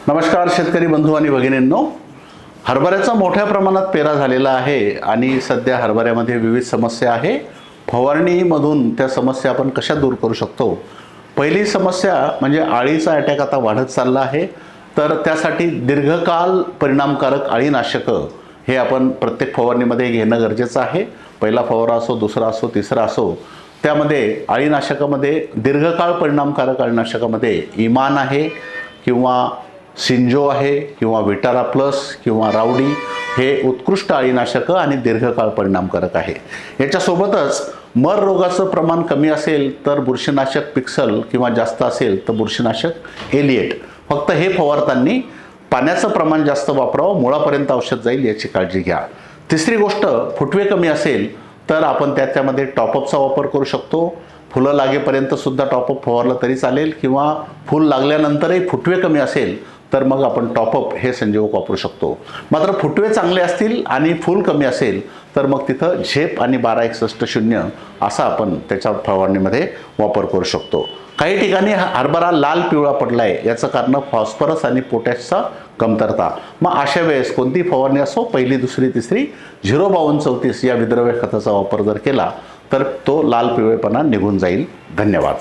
नमस्कार शेतकरी बंधू आणि भगिनींनो, हरभऱ्याचा मोठ्या प्रमाणात पेरा झालेला आहे आणि सध्या हरभऱ्यामध्ये विविध समस्या आहे. फवारणीमधून त्या समस्या आपण कशा दूर करू शकतो? पहिली समस्या म्हणजे अळीचा अटॅक आता वाढत चालला आहे, तर त्यासाठी दीर्घकाळ परिणामकारक अळीनाशकं हे आपण प्रत्येक फवारणीमध्ये घेणं गरजेचं आहे. पहिला फवारा असो, दुसरा असो, तिसरा असो, त्यामध्ये अळीनाशकामध्ये दीर्घकाळ परिणामकारक अळीनाशकामध्ये इमान आहे किंवा सिंजो आहे किंवा विटारा प्लस किंवा राउडी हे उत्कृष्ट अळीनाशकं आणि दीर्घकाळ परिणामकारक आहे. याच्यासोबतच मर रोगाचं प्रमाण कमी असेल तर बुरशीनाशक पिक्सल किंवा जास्त असेल तर बुरशीनाशक एलिएट फक्त हे फवारताना पाण्याचं प्रमाण जास्त वापरावं, मुळापर्यंत औषध जाईल याची काळजी घ्या. तिसरी गोष्ट, फुटवे कमी असेल तर आपण त्याच्यामध्ये टॉपअपचा वापर करू शकतो. फुलं लागेपर्यंत सुद्धा टॉपअप फवारलं तरी चालेल किंवा फूल लागल्यानंतरही फुटवे कमी असेल तर मग आपण टॉपअप हे संजीवक वापरू शकतो. मात्र फुटवे चांगले असतील आणि फूल कमी असेल तर मग तिथं झेप आणि 1261 असा आपण त्याच्या फवारणीमध्ये वापर करू शकतो. काही ठिकाणी हरभरा लाल पिवळा पडलाय, याचं कारण फॉस्फरस आणि पोटॅशचा कमतरता. मग अशा वेळेस कोणती फवारणी असो, पहिली, दुसरी, तिसरी 05234 या विद्रव्य खताचा वापर जर केला तर तो लाल पिवळेपणा निघून जाईल. धन्यवाद.